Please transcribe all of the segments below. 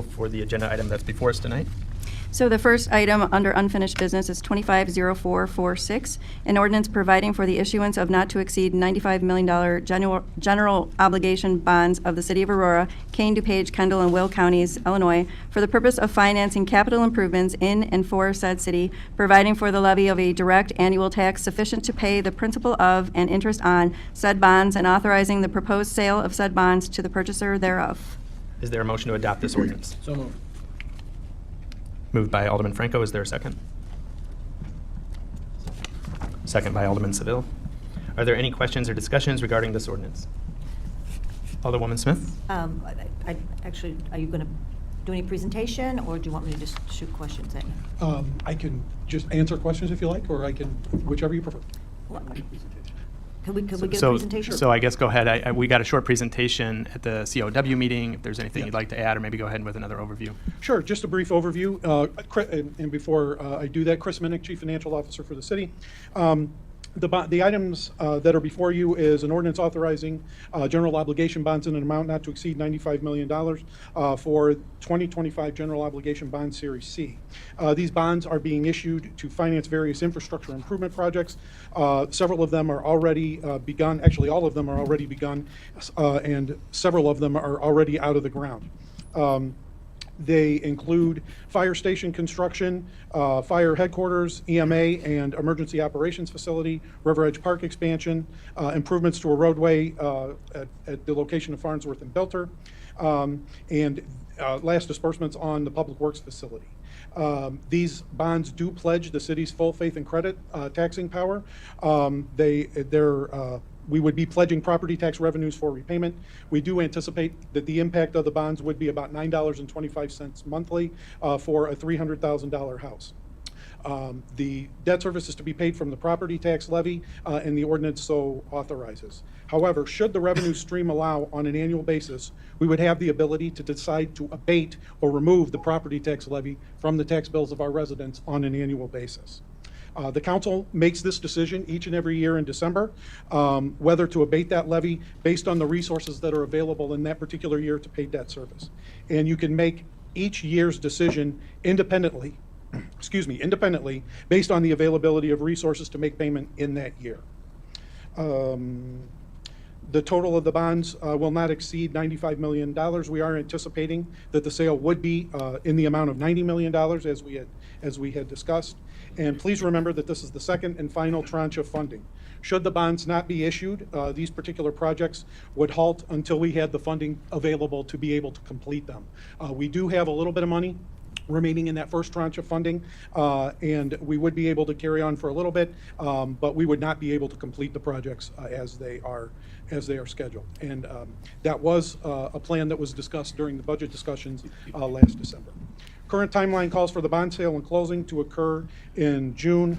approval for the agenda item that's before us tonight. So the first item under unfinished business is 250446, an ordinance providing for the issuance of not to exceed $95 million general obligation bonds of the City of Aurora, Kane, DuPage, Kendall, and Will Counties, Illinois, for the purpose of financing capital improvements in and for said city, providing for the levy of a direct annual tax sufficient to pay the principal of and interest on said bonds, and authorizing the proposed sale of said bonds to the purchaser thereof. Is there a motion to adopt this ordinance? So moved. Moved by Alderman Franco. Is there a second? Second by Alderman Seville. Are there any questions or discussions regarding this ordinance? Alderwoman Smith? Actually, are you going to do any presentation, or do you want me to just shoot questions at you? I can just answer questions if you like, or I can, whichever you prefer. Could we get a So presentation? I guess go ahead. We got a short presentation at the COW meeting. If there's anything you'd like to add, or maybe go ahead with another overview. Sure, just a brief overview. And before I do that, Chris Minnick, Chief Financial Officer for the city. The items that are before you is an ordinance authorizing general obligation bonds in an amount not to exceed $95 million for 2025 General Obligation Bond Series C. These bonds are being issued to finance various infrastructure improvement projects. Several of them are already begun. Actually, all of them are already begun, and several of them are already out of the ground. They include fire station construction, fire headquarters, EMA and emergency operations facility, RiverEdge Park expansion, improvements to a roadway at the location of Farnsworth and Belter, and last disbursements on the public works facility. These bonds do pledge the city's full faith and credit taxing power. We would be pledging property tax revenues for repayment. We do anticipate that the impact of the bonds would be about $9.25 monthly for a $300,000 house. The debt service is to be paid from the property tax levy, and the ordinance so authorizes. However, should the revenue stream allow on an annual basis, we would have the ability to decide to abate or remove the property tax levy from the tax bills of our residents on an annual basis. The council makes this decision each and every year in December, whether to abate that levy based on the resources that are available in that particular year to pay debt service. And you can make each year's decision independently, independently based on the availability of resources to make payment in that year. The total of the bonds will not exceed $95 million. We are anticipating that the sale would be in the amount of $90 million as we had discussed. And please remember that this is the second and final tranche of funding. Should the bonds not be issued, these particular projects would halt until we had the funding available to be able to complete them. We do have a little bit of money remaining in that first tranche of funding, and we would be able to carry on for a little bit, but we would not be able to complete the projects as they are scheduled. And that was a plan that was discussed during the budget discussions last December. Current timeline calls for the bond sale and closing to occur in June,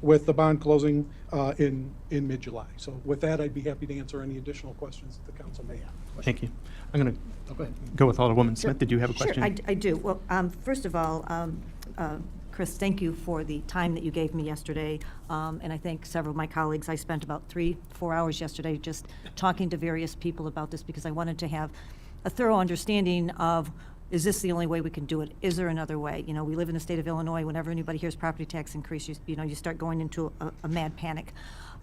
with the bond closing in mid-July. So with that, I'd be happy to answer any additional questions that the council may have. Thank you. I'm going to go with Alderwoman Smith. Did you have a question? Sure, I do. Well, first of all, Chris, thank you for the time that you gave me yesterday. And I think several of my colleagues, I spent about 3-4 hours yesterday just talking to various people about this, because I wanted to have a thorough understanding of, is this the only way we can do it? Is there another way? You know, we live in the state of Illinois. Whenever anybody hears property tax increase, you start going into a mad panic.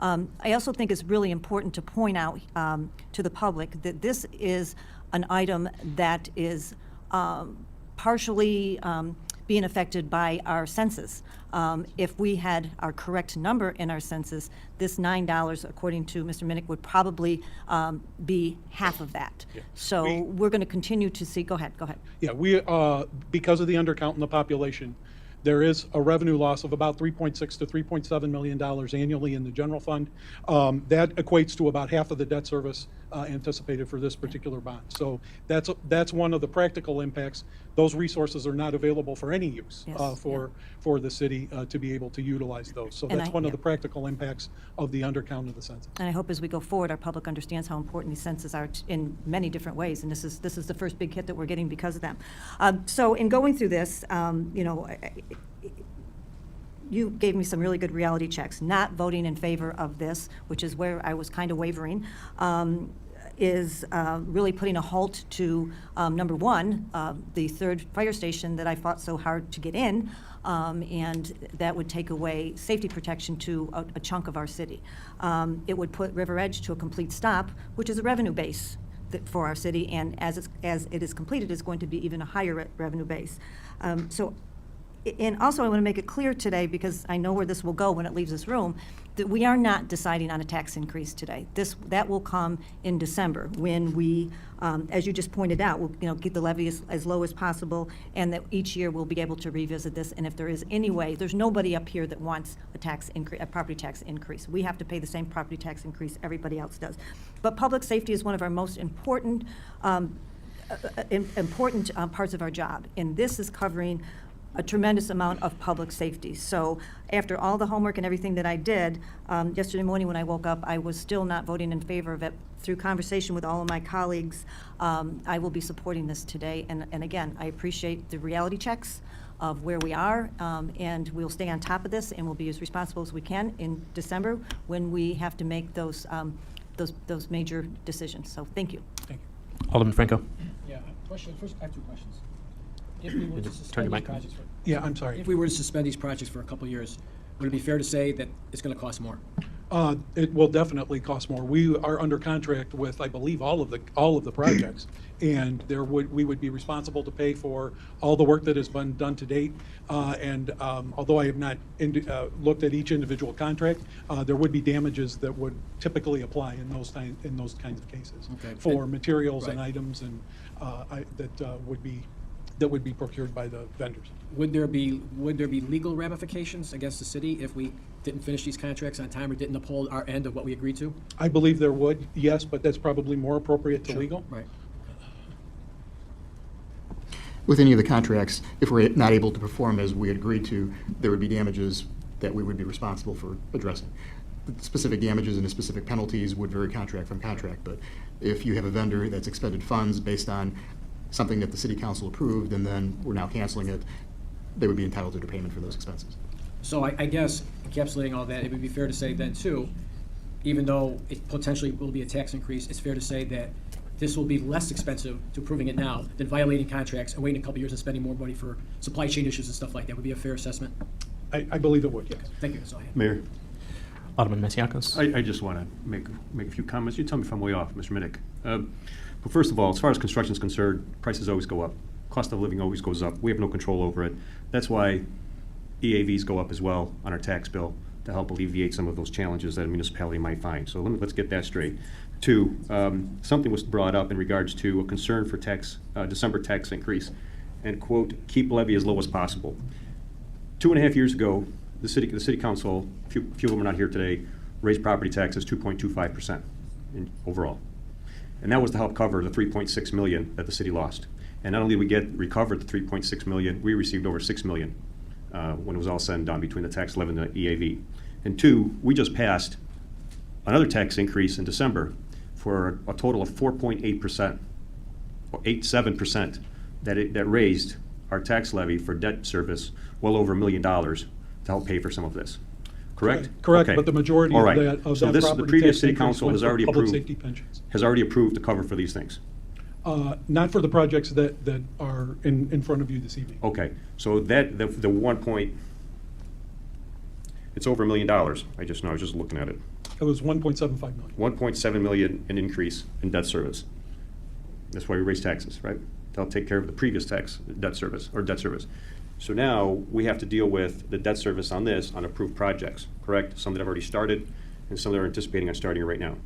I also think it's really important to point out to the public that this is an item that is partially being affected by our census. If we had our correct number in our census, this $9, according to Mr. Minnick, would probably be half of that. Yeah. So we're going to continue to see. Go ahead. Yeah, we because of the undercount in the population, there is a revenue loss of about $3.6 to $3.7 million annually in the general fund. That equates to about half of the debt service anticipated for this particular bond. So that's one of the practical impacts. Those resources are not available for any use for the city to be able to utilize those. So that's one of the practical impacts of the undercount of the census. And I hope as we go forward, our public understands how important these censuses are in many different ways. And this is the first big hit that we're getting because of them. So in going through this, you gave me some really good reality checks, not voting in favor of this, which is where I was kind of wavering. is really putting a halt to, number one, the third fire station that I fought so hard to get in, and that would take away safety protection to a chunk of our city. It would put RiverEdge to a complete stop, which is a revenue base for our city, and as it is completed, is going to be even a higher revenue base. And also, I want to make it clear today, because I know where this will go when it leaves this room, that we are not deciding on a tax increase today. That will come in December, when we, as you just pointed out, we'll get the levy as low as possible, and that each year we'll be able to revisit this. And if there is any way, there's nobody up here that wants a tax increase, a property tax increase. We have to pay the same property tax increase everybody else does. But public safety is one of our most important parts of our job, and this is covering a tremendous amount of public safety. So after all the homework and everything that I did, yesterday morning when I woke up, I was still not voting in favor of it. Through conversation with all of my colleagues, I will be supporting this today. And again, I appreciate the reality checks of where we are, and we'll stay on top of this, and we'll be as responsible as we can in December when we have to make those major decisions. So thank you. Thank you. Alderman Franco. Yeah, question. First, I have two questions. If we were to Turn suspend your these mic on. projects Yeah, I'm sorry. if we were to suspend these projects for a couple of years, would it be fair to say that it's going to cost more? It will definitely cost more. We are under contract with, I believe, all of the projects, and we would be responsible to pay for all the work that has been done to date. And although I have not looked at each individual contract, there would be damages that would typically apply in those kinds of cases Okay. for materials and Right. items and that would be procured by the vendors. Would there be legal ramifications against the city if we didn't finish these contracts on time or didn't uphold our end of what we agreed to? I believe there would, yes, but that's probably more appropriate to legal. Right. With any of the contracts, if we're not able to perform as we agreed to, there would be damages that we would be responsible for addressing. The specific damages and the specific penalties would vary contract from contract, but if you have a vendor that's expended funds based on something that the city council approved and then we're now canceling it, they would be entitled to their payment for those expenses. So I guess, encapsulating all that, it would be fair to say then too, even though it potentially will be a tax increase, it's fair to say that this will be less expensive to approving it now than violating contracts and waiting a couple years and spending more money for supply chain issues and stuff like that. Would be a fair assessment? I believe it would, yes. Thank you, that's all I have. Mayor, Alderman Masiacos. I just want to make a few comments. You tell me if I'm way off, Mr. Minnick. But first of all, as far as construction is concerned, prices always go up. Cost of living always goes up. We have no control over it. That's why EAVs go up as well on our tax bill to help alleviate some of those challenges that a municipality might find. So let's get that straight. Two, something was brought up in regards to a concern for December tax increase, and quote, keep levy as low as possible. 2.5 years ago, the city council, few of them are not here today, raised property taxes 2.25% overall. And that was to help cover the $3.6 million that the city lost. And not only did we recovered the $3.6 million, we received over $6 million when it was all said and done between the tax levy and the EAV. And two, we just passed another tax increase in December for a total of 4.8%, or 8.7%, that raised our tax levy for debt service well over $1 million to help pay for some of this. Correct? Correct, Okay. but the majority All of right. that So the property previous tax city increase council went has for already public approved, safety pensions. has already approved to cover for these things. Not for the projects that are in front of you this evening. Okay, so that, the 1 point, it's over $1 million. I just know, I was just looking at it. It was 1.75 million. 1.7 million in increase in debt service. That's why we raise taxes, right? They'll take care of the previous debt service. So now we have to deal with the debt service on this on approved projects, correct? Some that have already started and some that are anticipating on starting right now.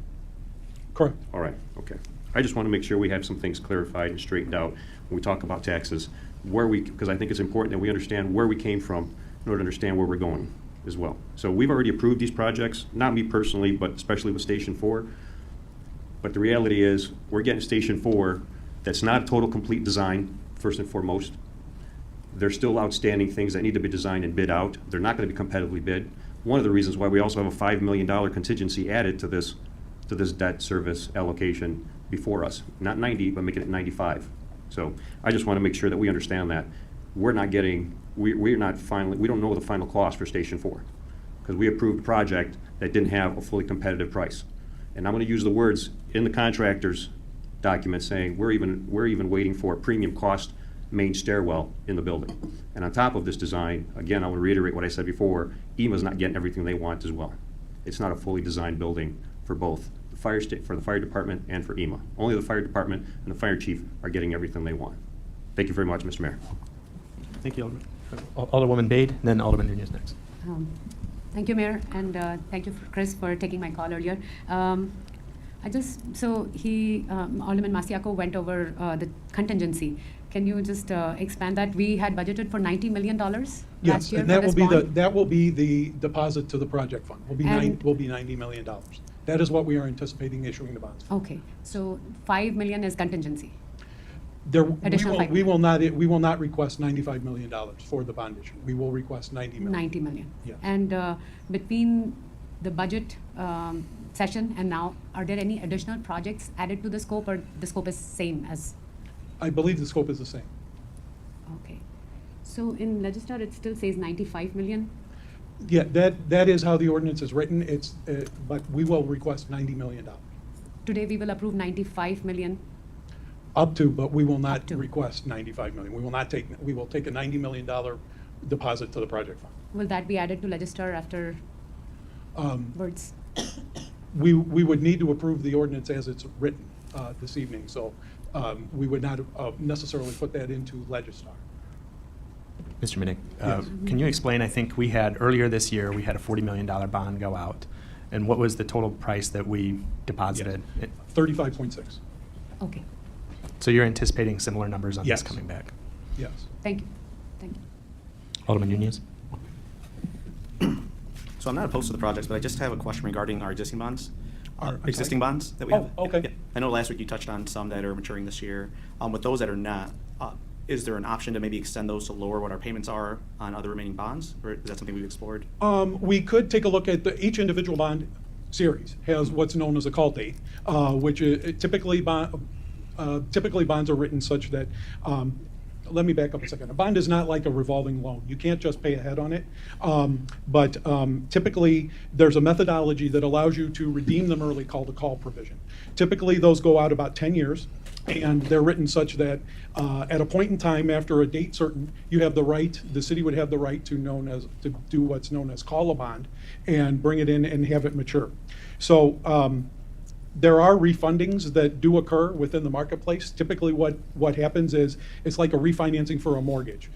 Correct. All right, okay. I just want to make sure we have some things clarified and straightened out when we talk about taxes, because I think it's important that we understand where we came from in order to understand where we're going as well. So we've already approved these projects, not me personally, but especially with Station 4. But the reality is, we're getting Station 4 that's not a total complete design, first and foremost. There's still outstanding things that need to be designed and bid out. They're not going to be competitively bid. One of the reasons why we also have a $5 million contingency added to this debt service allocation before us. Not 90, but making it 95. So I just want to make sure that we understand that. We're not getting, we don't know the final cost for Station 4, because we approved a project that didn't have a fully competitive price. And I'm going to use the words in the contractor's document saying, we're even waiting for a premium cost main stairwell in the building. And on top of this design, again, I want to reiterate what I said before, EMA's not getting everything they want as well. It's not a fully designed building for both the for the fire department and for EMA. Only the fire department and the fire chief are getting everything they want. Thank you very much, Mr. Mayor. Thank you, Alderwoman Baid, and then Alderman Nunez next. Thank you, Mayor, and thank you, Chris, for taking my call earlier. Alderman Masiaco went over the contingency. Can you just expand that? We had budgeted for $90 million last Yes, year and that for will this be bond. that will be the deposit to the project fund. Will be And- $90 million. That is what we are anticipating issuing the bonds for. Okay, so $5 million is contingency. We Additional $5 will not request $95 million for the bond issue. We will request $90 million. 90 million. Yes. And between the budget session and now, are there any additional projects added to the scope, or the scope is same as? I believe the scope is the same. Okay. So in Legistar, it still says 95 million? Yeah, that is how the ordinance is written. But we will request $90 million. Today, we will approve 95 million. Up to, but we will not Up to. request $95 million. We will take a $90 million deposit to the project fund. Will that be added to Legistar after words? We would need to approve the ordinance as it's written this evening, so we would not necessarily put that into Legistar. Mr. Minnick, Yes. can you explain, I think we had, earlier this year, we had a $40 million bond go out. And what was the total price that we deposited? 35.6, Okay, So you're anticipating similar numbers on Yes. this coming back? yes. thank you. Thank you. Alderman Nunez? So I'm not opposed to the projects, but I just have a question regarding our existing bonds. I'm Existing sorry? bonds that we have. Oh, okay. Yeah. I know last week you touched on some that are maturing this year. With those that are not, is there an option to maybe extend those to lower what our payments are on other remaining bonds? Or is that something we've explored? We could take a look at each individual bond series has what's known as a call date, which typically bonds are written such that, let me back up a second. A bond is not like a revolving loan. You can't just pay ahead on it. But typically, there's a methodology that allows you to redeem them early called a call provision. Typically, those go out about 10 years. And they're written such that at a point in time after a date certain, you have the right, the city would have the right to do what's known as call a bond and bring it in and have it mature. So there are refundings that do occur within the marketplace. Typically what happens is it's like a refinancing for a mortgage.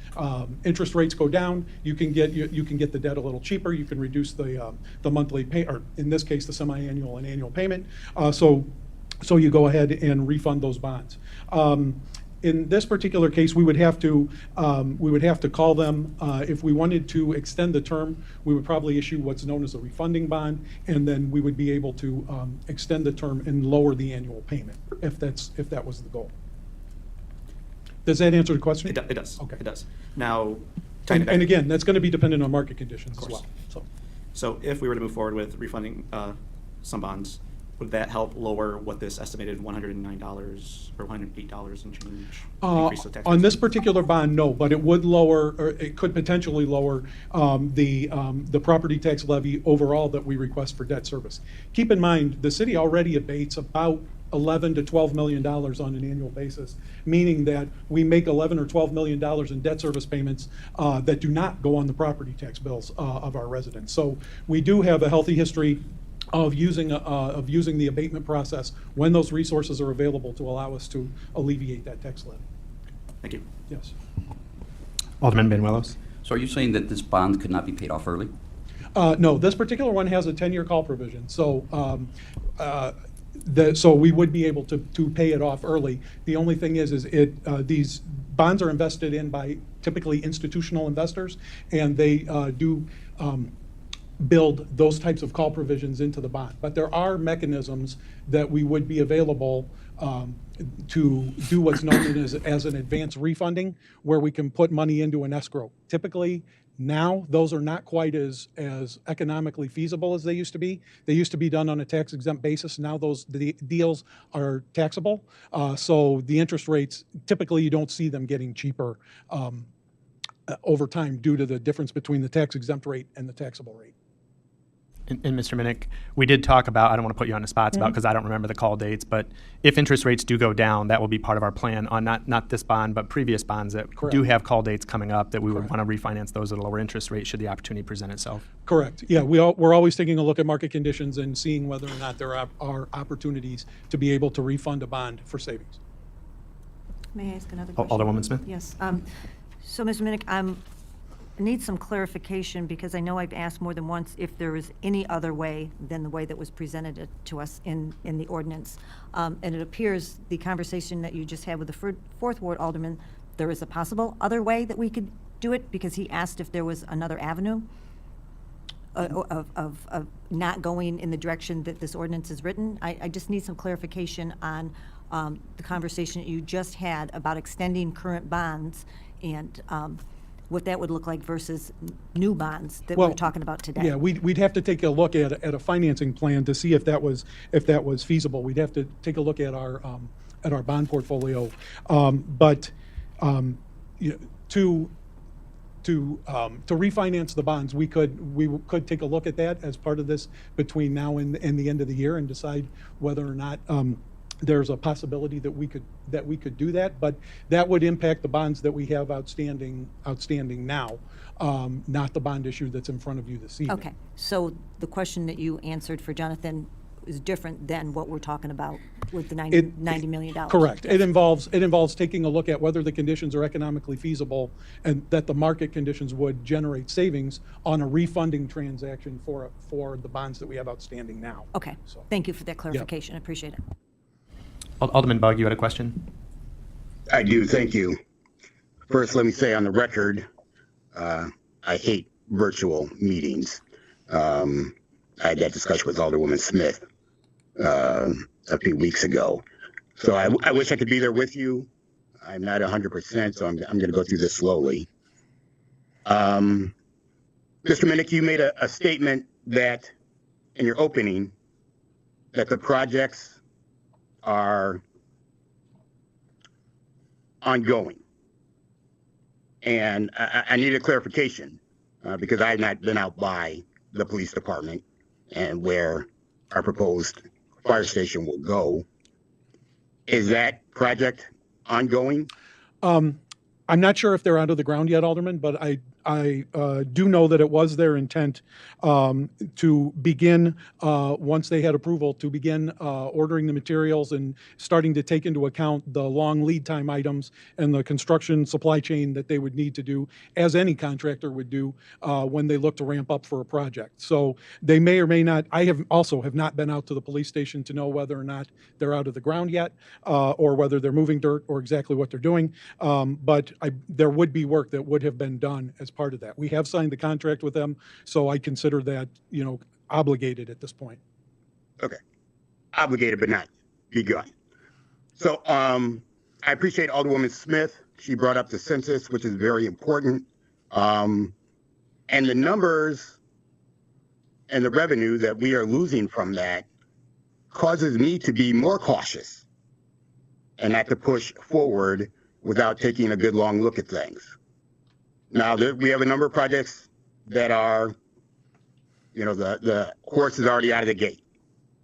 Interest rates go down, you can get the debt a little cheaper, you can reduce the monthly pay, or in this case, the semi-annual and annual payment. So you go ahead and refund those bonds. In this particular case, we would have to call them. If we wanted to extend the term, we would probably issue what's known as a refunding bond, and then we would be able to extend the term and lower the annual payment if that was the goal. Does that answer the question? It does. Okay. It does. Now, tying it And back- again, that's going to be dependent on market conditions as Of course. well. So if we were to move forward with refunding some bonds, would that help lower what this estimated $109 or $108 and change increase the tax? On this particular bond, no, but it would lower, or it could potentially lower the property tax levy overall that we request for debt service. Keep in mind, the city already abates about $11 to $12 million on an annual basis, meaning that we make $11 or $12 million in debt service payments that do not go on the property tax bills of our residents. So we do have a healthy history of using the abatement process when those resources are available to allow us to alleviate that tax levy. Thank you. Yes. Alderman Banuelos? So are you saying that this bond could not be paid off early? No, this particular one has a 10-year call provision, so so we would be able to pay it off early. The only thing is these bonds are invested in by typically institutional investors, and they do build those types of call provisions into the bond. But there are mechanisms that we would be available to do what's known as an advance refunding, where we can put money into an escrow. Typically, now, those are not quite as economically feasible as they used to be. They used to be done on a tax-exempt basis. Now the deals are taxable. So the interest rates, typically you don't see them getting cheaper over time due to the difference between the tax-exempt rate and the taxable rate. And Mr. Minnick, we did talk about, I don't want to put you on the spots about, because I don't remember the call dates, but if interest rates do go down, that will be part of our plan on not this bond, but previous bonds that Correct. do have call dates coming up, that we would Correct. want to refinance those at a lower interest rate should the opportunity present itself. Correct. Yeah, we're always taking a look at market conditions and seeing whether or not there are opportunities to be able to refund a bond for savings. May I ask another question? Alderwoman Smith? Yes. So, Mr. Minnick, I need some clarification because I know I've asked more than once if there is any other way than the way that was presented to us in the ordinance. And it appears the conversation that you just had with the Fourth Ward Alderman, there is a possible other way that we could do it because he asked if there was another avenue of not going in the direction that this ordinance is written. I just need some clarification on the conversation that you just had about extending current bonds and what that would look like versus new bonds that we're talking about today. Yeah, we'd have to take a look at a financing plan to see if that was feasible. We'd have to take a look at our bond portfolio, but to refinance the bonds, we could take a look at that as part of this between now and the end of the year and decide whether or not there's a possibility that we could do that, but that would impact the bonds that we have outstanding now, not the bond issue that's in front of you this evening. Okay, so the question that you answered for Jonathan is different than what we're talking about with the $90 million. Correct. It involves taking a look at whether the conditions are economically feasible and that the market conditions would generate savings on a refunding transaction for the bonds that we have outstanding now. Okay, So- thank you for that clarification. I appreciate it. Alderman Bugg, you had a question? I do, thank you. First, let me say on the record, I hate virtual meetings. I had that discussion with Alderwoman Smith a few weeks ago. So I wish I could be there with you. I'm not 100%, so I'm going to go through this slowly. Mr. Minnick, you made a statement that in your opening that the projects are ongoing. And I need a clarification because I have not been out by the police department and where our proposed fire station will go. Is that project ongoing? I'm not sure if they're out of the ground yet, Alderman, but I do know that it was their intent to begin, once they had approval, to begin ordering the materials and starting to take into account the long lead time items and the construction supply chain that they would need to do, as any contractor would do when they look to ramp up for a project. So they may or may not, I have not been out to the police station to know whether or not they're out of the ground yet or whether they're moving dirt or exactly what they're doing. But there would be work that would have been done as part of that. We have signed the contract with them, so I consider that, obligated at this point. Okay. Obligated, but not begun. So I appreciate Alderwoman Smith. She brought up the census, which is very important. And the numbers and the revenue that we are losing from that causes me to be more cautious and not to push forward without taking a good long look at things. Now, we have a number of projects that are, the horse is already out of the gate.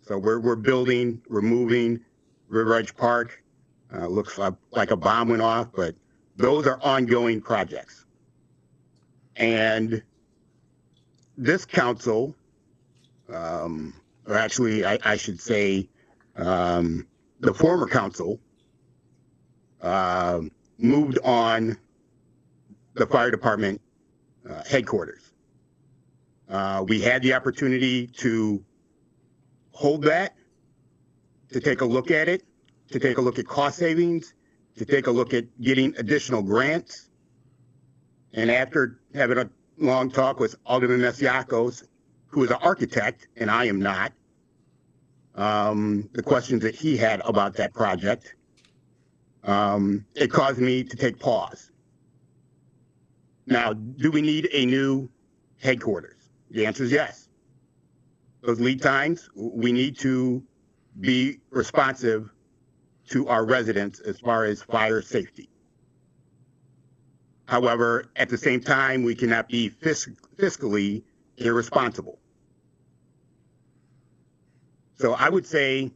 So we're building, we're moving. RiverEdge Park looks like a bomb went off, but those are ongoing projects. And this council, or actually I should say the former council, moved on the fire department headquarters. We had the opportunity to hold that, to take a look at it, to take a look at cost savings, to take a look at getting additional grants. And after having a long talk with Alderman Masiacos, who is an architect, and I am not, the questions that he had about that project, it caused me to take pause. Now, do we need a new headquarters? The answer is yes. Those lead times, we need to be responsive to our residents as far as fire safety. However, at the same time, we cannot be fiscally irresponsible. So I would say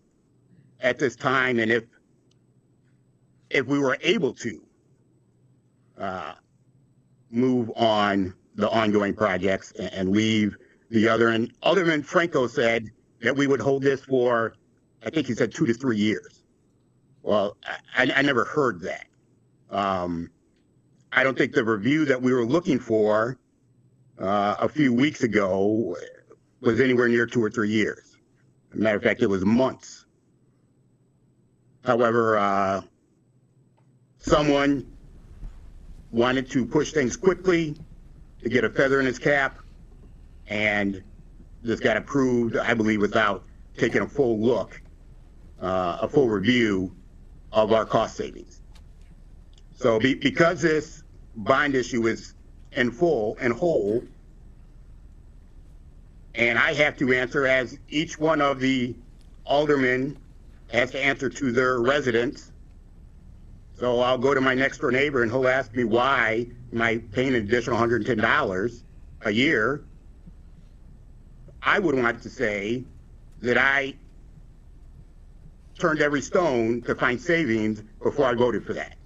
at this time, and if we were able to move on the ongoing projects and leave the other, and Alderman Franco said that we would hold this for, I think he said 2 to 3 years. Well, I never heard that. I don't think the review that we were looking for a few weeks ago was anywhere near 2 or 3 years. As a matter of fact, it was months. However, someone wanted to push things quickly to get a feather in his cap, and this got approved, I believe, without taking a full look, a full review of our cost savings. So because this bond issue is in full and whole, and I have to answer, as each one of the aldermen has to answer to their residents. So I'll go to my next door neighbor and he'll ask me, why am I paying an additional $110 a year? I would want to say that I turned every stone to find savings before I voted for that.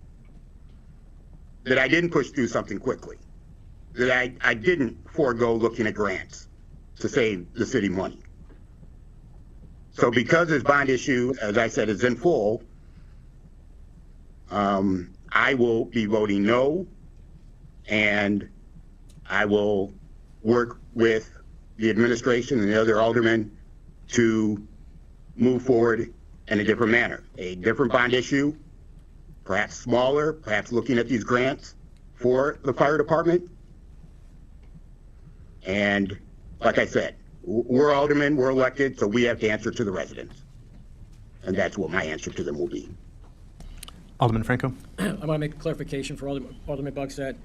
That I didn't push through something quickly. That I didn't forego looking at grants to save the city money. So because this bond issue, as I said, is in full, I will be voting no, and I will work with the administration and the other aldermen to move forward in a different manner, a different bond issue, perhaps smaller, perhaps looking at these grants for the fire department. And like I said, we're aldermen, we're elected, so we have to answer to the residents. And that's what my answer to them will be. Alderman Franco? I want to make a clarification for Alderman Bugg said.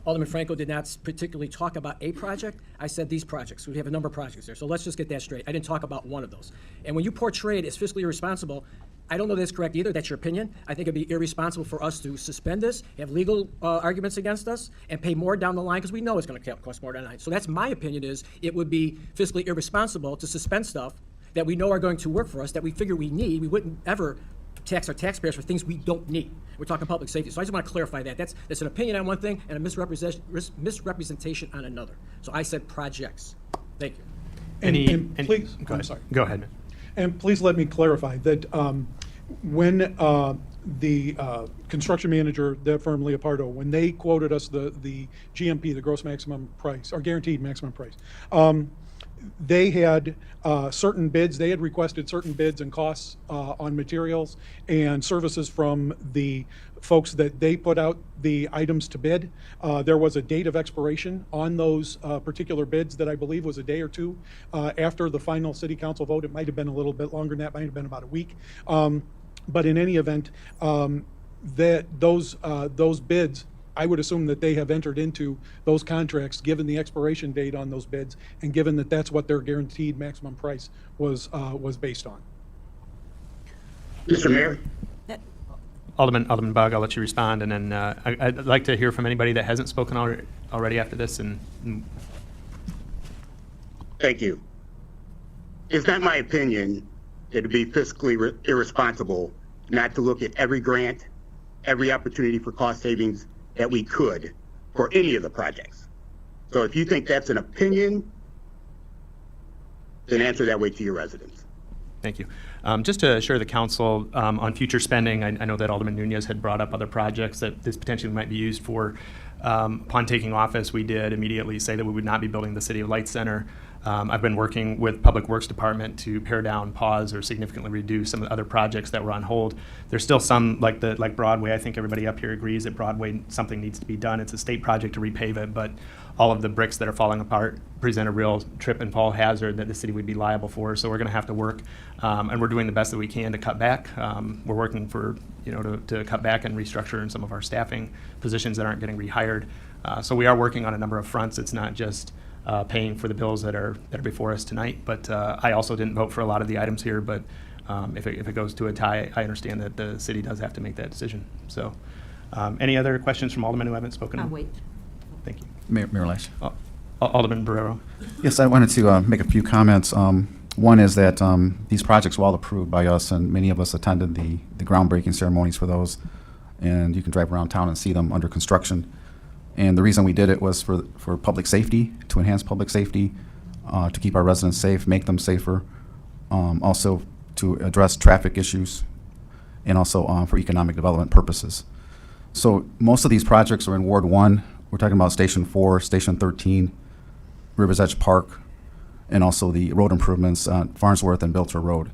Alderman Franco did not particularly talk about a project. I said these projects. We have a number of projects there. So let's just get that straight. I didn't talk about one of those. And when you portray it as fiscally irresponsible, I don't know that's correct either. That's your opinion. I think it'd be irresponsible for us to suspend this, have legal arguments against us, and pay more down the line because we know it's going to cost more down the line. So that's my opinion, is it would be fiscally irresponsible to suspend stuff that we know are going to work for us, that we figure we need. We wouldn't ever tax our taxpayers for things we don't need. We're talking public safety. So I just want to clarify that. That's an opinion on one thing and a misrepresentation on another. So I said projects. Thank you. And please, go I'm ahead. sorry. Go ahead. And please let me clarify that when the construction manager, that firm Leopardo, when they quoted us the GMP, the gross maximum price, or guaranteed maximum price, they had certain bids. They had requested certain bids and costs on materials and services from the folks that they put out the items to bid. There was a date of expiration on those particular bids that I believe was a day or two after the final city council vote. It might have been a little bit longer than that, might have been about a week. But in any event, that those bids, I would assume that they have entered into those contracts given the expiration date on those bids and given that that's what their guaranteed maximum price was based on. Mr. Mayor? Alderman Bugg, I'll let you respond, and then I'd like to hear from anybody that hasn't spoken already after this. And Thank you. It's not my opinion that it would be fiscally irresponsible not to look at every grant, every opportunity for cost savings that we could for any of the projects. So if you think that's an opinion, then answer that way to your residents. Thank you. Just to assure the council on future spending, I know that Alderman Nunez had brought up other projects that this potentially might be used for. Upon taking office, we did immediately say that we would not be building the City of Lights Center. I've been working with Public Works Department to pare down, pause, or significantly reduce some of the other projects that were on hold. There's still some, like Broadway. I think everybody up here agrees that Broadway, something needs to be done. It's a state project to repave it, but all of the bricks that are falling apart present a real trip and fall hazard that the city would be liable for. So we're going to have to work, and we're doing the best that we can to cut back. We're working for, to cut back and restructure in some of our staffing positions that aren't getting rehired. So we are working on a number of fronts. It's not just paying for the bills that are before us tonight, but I also didn't vote for a lot of the items here, but if it goes to a tie, I understand that the city does have to make that decision. So any other questions from aldermen who haven't spoken? I'll wait. Thank you. Mayor Lash. Alderman Barrero. Yes, I wanted to make a few comments. One is that these projects were all approved by us, and many of us attended the groundbreaking ceremonies for those, and you can drive around town and see them under construction. And the reason we did it was for public safety, to enhance public safety, to keep our residents safe, make them safer, also to address traffic issues, and also for economic development purposes. So most of these projects are in Ward 1. We're talking about Station 4, Station 13, RiverEdge Park, and also the road improvements on Farnsworth and Bilter Road.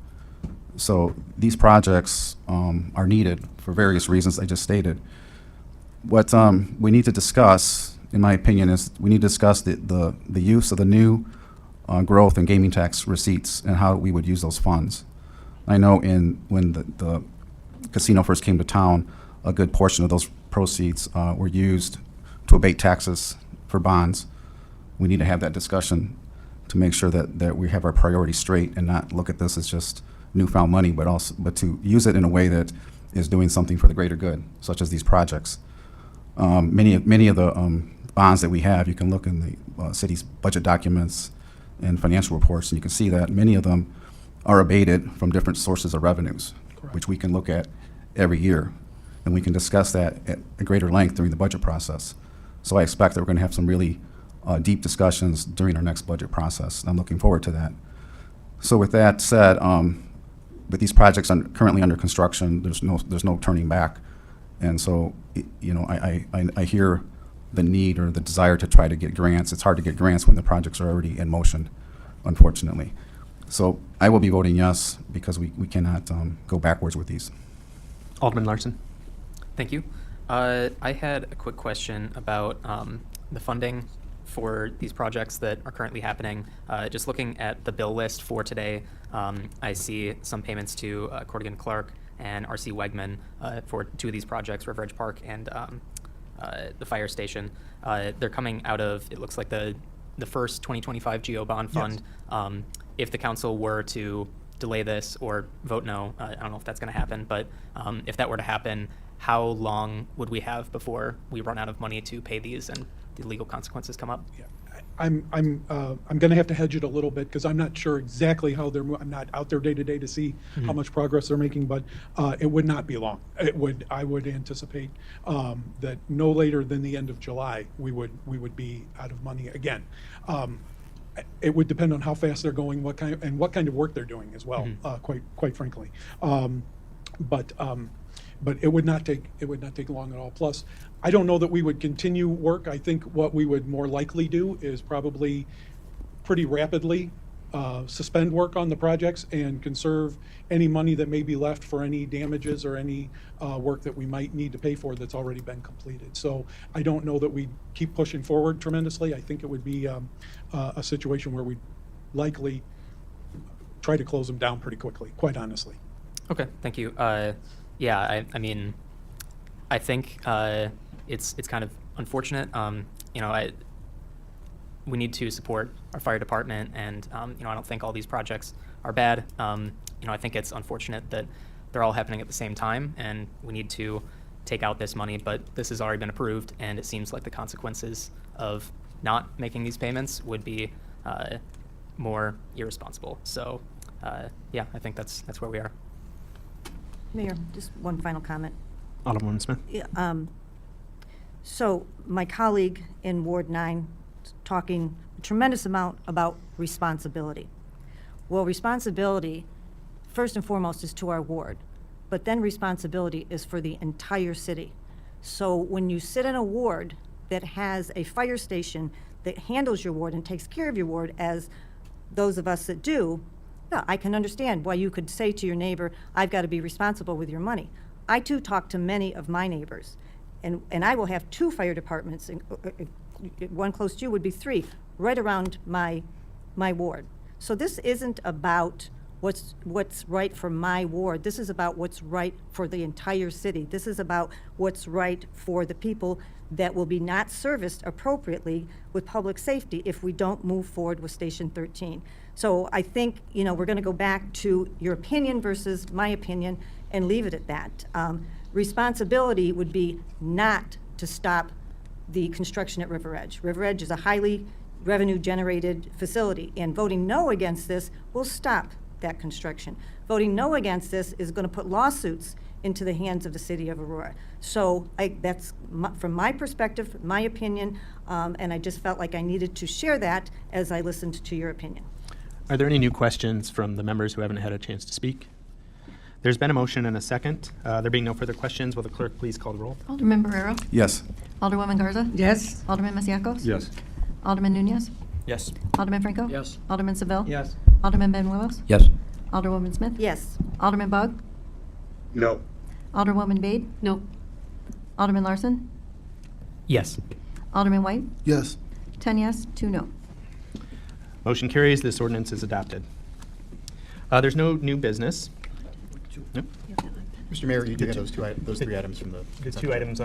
So these projects are needed for various reasons I just stated. What we need to discuss, in my opinion, is we need to discuss the use of the new growth and gaming tax receipts and how we would use those funds. I know when the casino first came to town, a good portion of those proceeds were used to abate taxes for bonds. We need to have that discussion to make sure that we have our priorities straight and not look at this as just newfound money, but to use it in a way that is doing something for the greater good, such as these projects. Many of the bonds that we have, you can look in the city's budget documents and financial reports, and you can see that many of them are abated from different sources of revenues, which we can look at every year. And we can discuss that at a greater length during the budget process. So I expect that we're going to have some really deep discussions during our next budget process. I'm looking forward to that. So with that said, with these projects currently under construction, there's no turning back. And so, I hear the need or the desire to try to get grants. It's hard to get grants when the projects are already in motion, unfortunately. So I will be voting yes because we cannot go backwards with these. Alderman Larson. Thank you. I had a quick question about the funding for these projects that are currently happening. Just looking at the bill list for today, I see some payments to Corrigan Clark and R.C. Wegman for two of these projects, RiverEdge Park and the fire station. They're coming out of, it looks like the first 2025 GO bond fund. Yes. If the council were to delay this or vote no, I don't know if that's going to happen, but if that were to happen, how long would we have before we run out of money to pay these and the legal consequences come up? Yeah. I'm going to have to hedge it a little bit because I'm not sure exactly how they're I'm not out there day to day to see how much progress they're making, but it would not be long. I would anticipate that no later than the end of July we would be out of money again. It would depend on how fast they're going, what kind of work they're doing as well. Quite frankly, but it would not take long at all. Plus, I don't know that we would continue work. I think what we would more likely do is probably pretty rapidly suspend work on the projects and conserve any money that may be left for any damages or any work that we might need to pay for that's already been completed. So I don't know that we'd keep pushing forward tremendously. I think it would be a situation where we'd likely try to close them down pretty quickly, quite honestly. Okay, thank you. Yeah, I mean, I think it's kind of unfortunate. We need to support our fire department, and I don't think all these projects are bad. I think it's unfortunate that they're all happening at the same time, and we need to take out this money. But this has already been approved, and it seems like the consequences of not making these payments would be more irresponsible. So, yeah, I think that's where we are. Mayor, just one final comment. Alderwoman Smith. Yeah, so my colleague in Ward 9 talking a tremendous amount about responsibility. Well, responsibility, first and foremost, is to our ward, but then responsibility is for the entire city. So when you sit in a ward that has a fire station that handles your ward and takes care of your ward, as those of us that do, yeah, I can understand why you could say to your neighbor, I've got to be responsible with your money. I, too, talk to many of my neighbors, and I will have 2 fire departments, and one close to you would be 3, right around my ward. So this isn't about what's right for my ward. This is about what's right for the entire city. This is about what's right for the people that will be not serviced appropriately with public safety if we don't move forward with Station 13. So I think, we're going to go back to your opinion versus my opinion and leave it at that. Responsibility would be not to stop the construction at RiverEdge. RiverEdge is a highly revenue-generated facility. And voting no against this will stop that construction. Voting no against this is going to put lawsuits into the hands of the city of Aurora. So that's from my perspective, my opinion, and I just felt like I needed to share that as I listened to your opinion. Are there any new questions from the members who haven't had a chance to speak? There's been a motion and a second. There being no further questions, will the clerk please call the roll? Alderman Barrero? Yes. Alderwoman Garza? Yes. Alderman Masiacos? Yes. Alderman Nunez? Yes. Alderman Franco? Yes. Alderman Seville? Yes. Alderman Benuelos? Yes. Alderwoman Smith? Yes. Alderman Bugg? No. Alderwoman Baid? No. Alderman Larson? Yes. Alderman White? Yes. 10 yes, 2 no. Motion carries. This ordinance is adopted. There's no new business. Nope. Mr. Mayor, you do have those three items from the. The two items on